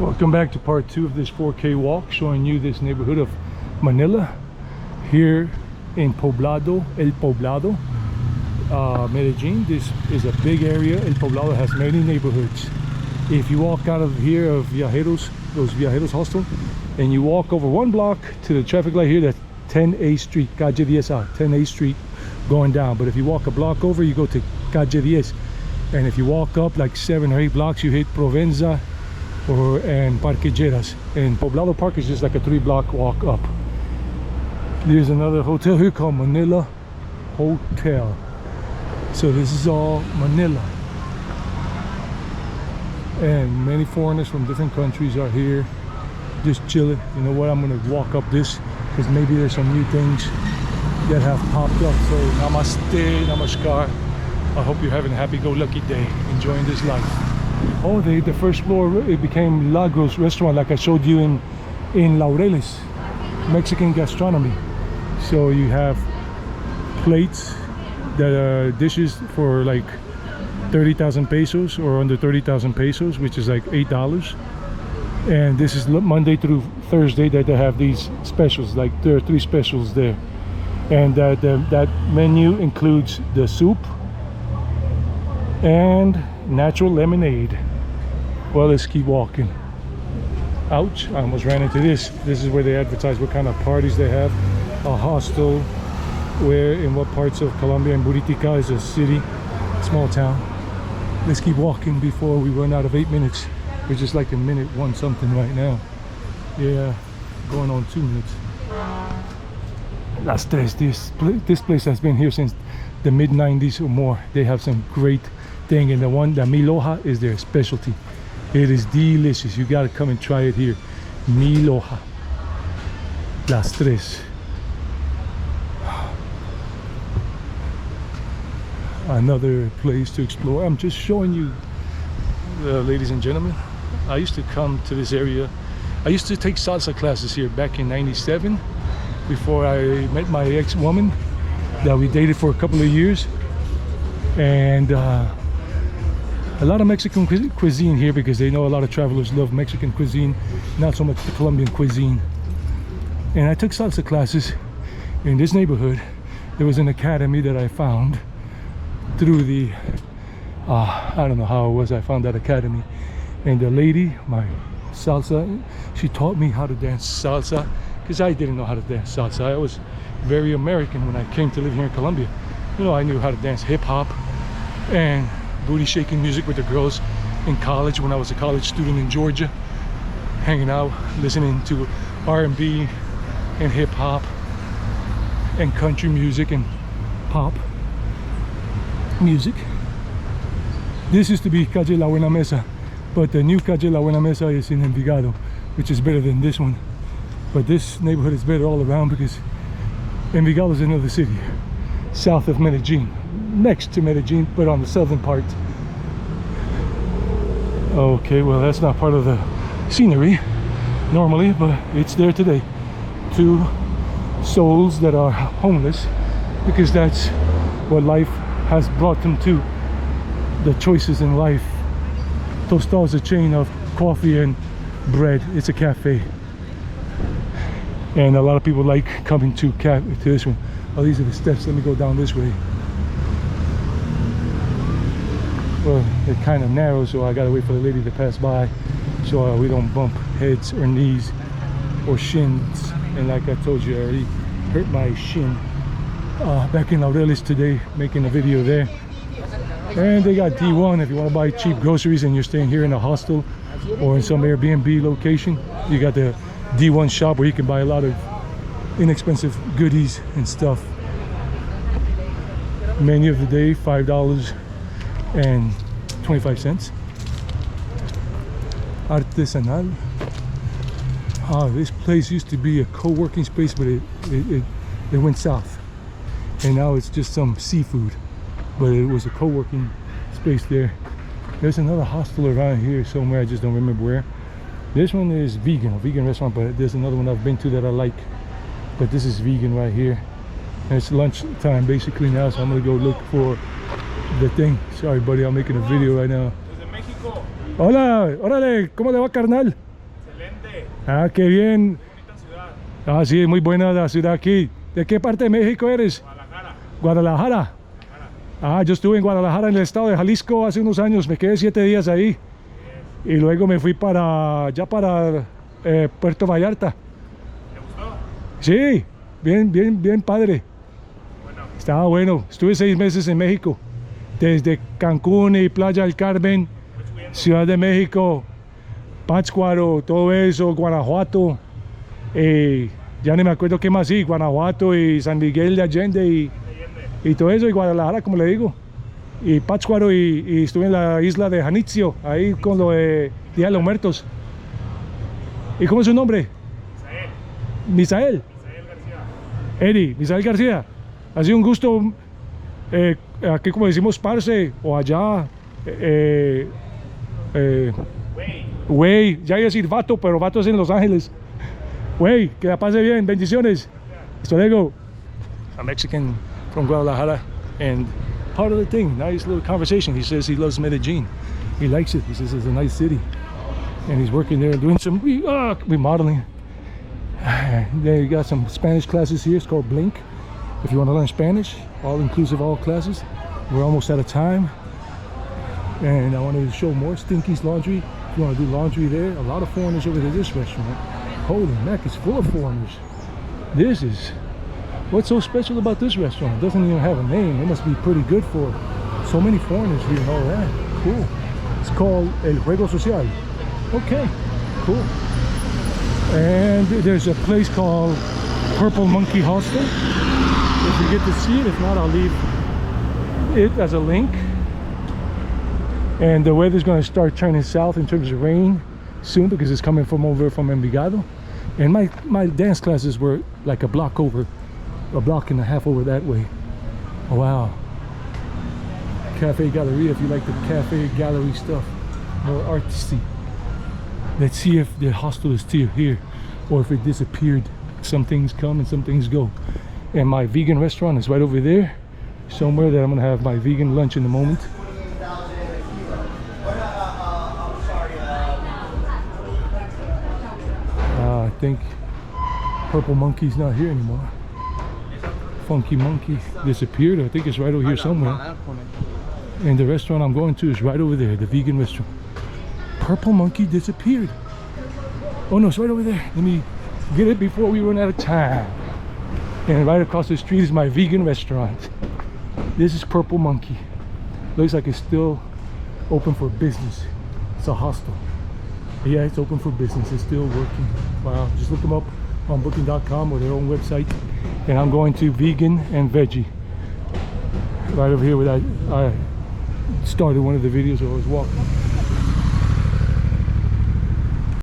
Welcome back to part 2 of this 4K walk, showing you this neighborhood of Manila here in Poblado, El Poblado, Medellin. This is a big area. El Poblado has many neighborhoods. If you walk out of here of Viajeros, those Viajeros hostel, and you walk over one block to the traffic light here, that's 10A Street, Calle 10A, 10A Street going down. But if you walk a block over, you go to Calle 10. And if you walk up like 7 or 8 blocks, you hit Provenza and Parque Lleras. And Poblado Park is just like a 3-block walk up. There's another hotel here called Manila Hotel. So this is all Manila. And many foreigners from different countries are here just chilling. You know what, I'm gonna walk up this because maybe there's some new things that have popped up. So namaste, namaskar. I hope you're having a happy-go-lucky day, enjoying this life. Oh, the first floor, it became Lagos restaurant, like I showed you in Laureles, Mexican gastronomy. So you have plates that are dishes for like 30,000 pesos or under 30,000 pesos, which is like $8. And this is Monday through Thursday that they have these specials. Like there are 3 specials there, and that menu includes the soup and natural lemonade. Well, let's keep walking. Ouch, I almost ran into this. This is where they advertise what kind of parties they have. A hostel, where in what parts of Colombia. And Buritica is a city, small town. Let's keep walking before we run out of 8 minutes. We're just like in minute 1 something right now. Yeah, going on 2 minutes. Las Tres, this place has been here since the mid-90s or more. They have some great thing, and the mil hoja is their specialty. It is delicious. You gotta come and try it here. Mil hoja. Las Tres. Another place to explore. I'm just showing you, ladies and gentlemen, I used to come to this area. I used to take salsa classes here back in '97 before I met my ex-woman that we dated for a couple of years. And a lot of Mexican cuisine here, because they know a lot of travelers love Mexican cuisine, not so much the Colombian cuisine. And I took salsa classes in this neighborhood. There was an academy that I found through the I don't know how it was I found that academy, and the lady, my salsa, she taught me how to dance salsa, because I didn't know how to dance salsa. I was very American when I came to live here in Colombia. You know, I knew how to dance hip-hop and booty shaking music with the girls in college when I was a college student in Georgia, hanging out, listening to R&B and hip-hop and country music and pop music. This used to be Calle La Buena Mesa, but the new Calle La Buena Mesa is in Envigado, which is better than this one. But this neighborhood is better all around, because Envigado is another city south of Medellin, next to Medellin, but on the southern part. Okay, well, that's not part of the scenery normally, but it's there today. 2 souls that are homeless, because that's what life has brought them to. The choices in life. Tostada is a chain of coffee and bread. It's a cafe, and a lot of people like coming to this one. Oh, these are the steps. Let me go down this way. Well, it kind of narrow, so I gotta wait for the lady to pass by, so we don't bump heads or knees or shins. And like I told you, I already hurt my shin back in Laureles today, making a video there. And they got D1 if you want to buy cheap groceries and you're staying here in a hostel or in some Airbnb location. You got the D1 shop where you can buy a lot of inexpensive goodies and stuff. Menu of the day, $5.25. Artesanal. This place used to be a co-working space, but it went south, and now it's just some seafood. But it was a co-working space there. There's another hostel around here somewhere, I just don't remember where. This one is vegan, a vegan restaurant, but there's another one I've been to that I like. But this is vegan right here. And it's lunchtime basically now, so I'm gonna go look for the thing. Sorry buddy, I'm making a video right now. Hola, órale, ¿cómo le va, carnal? Ah, qué bien. Ah, sí, muy buena la ciudad aquí. ¿De qué parte de México eres? Guadalajara. Ah, yo estuve en Guadalajara, en el estado de Jalisco, hace unos años. Me quedé 7 días ahí. Y luego me fui para Puerto Vallarta. ¿Te gustó? Sí, bien padre. Bueno, Estaba bueno. Estuve 6 meses en México. Desde Cancún y Playa del Carmen, voy subiendo. Ciudad de México, Pátzcuaro, todo eso, Guanajuato. Ya ni me acuerdo qué más, sí, Guanajuato y San Miguel de Allende y todo eso, y Guadalajara, como le digo. Y Pátzcuaro y estuve en la isla de Janitzio, ahí con lo de Día de los Muertos. ¿Y cómo es su nombre? Misael. Misael García. Misael García. Ha sido un gusto, aquí como decimos parce, o allá, güey, ya iba a decir vato, pero vato es en Los Ángeles. Güey, que la pase bien, bendiciones. Hasta luego. I'm Mexican from Guadalajara, and part of the thing, nice little conversation. He says he loves Medellin. He likes it. He says it's a nice city, and he's working there doing some remodeling. They got some Spanish classes here. It's called Blink. If you want to learn Spanish, all inclusive, all classes. We're almost out of time, and I wanted to show more Stinky's Laundry. If you want to do laundry there, a lot of foreigners over to this restaurant. Holy mac, it's full of foreigners. This is, what's so special about this restaurant? It doesn't even have a name. It must be pretty good for so many foreigners here and all that. Cool. It's called El Juego Social. Okay, cool. And there's a place called Purple Monkey Hostel. If you get to see it, if not, I'll leave it as a link. And the weather's going to start turning south in terms of rain soon because it's coming from over from Envigado. And my dance classes were like a block and a half over that way. Oh, wow. Cafe Galleria, if you like the cafe gallery stuff, more artsy. Let's see if the hostel is still here or if it disappeared. Some things come and some things go. And my vegan restaurant is right over there, somewhere that I'm gonna have my vegan lunch in a moment. I think Purple Monkey's not here anymore. Funky Monkey disappeared. I think it's right over here somewhere. And the restaurant I'm going to is right over there, the vegan restaurant. Purple Monkey disappeared. Oh no, it's right over there. Let me get it before we run out of time. And right across the street is my vegan restaurant. This is Purple Monkey. Looks like it's still open for business. It's a hostel. Yeah, it's open for business. It's still working. Wow, just look them up on booking.com or their own website. And I'm going to vegan and veggie. Right over here where I started one of the videos where I was walking.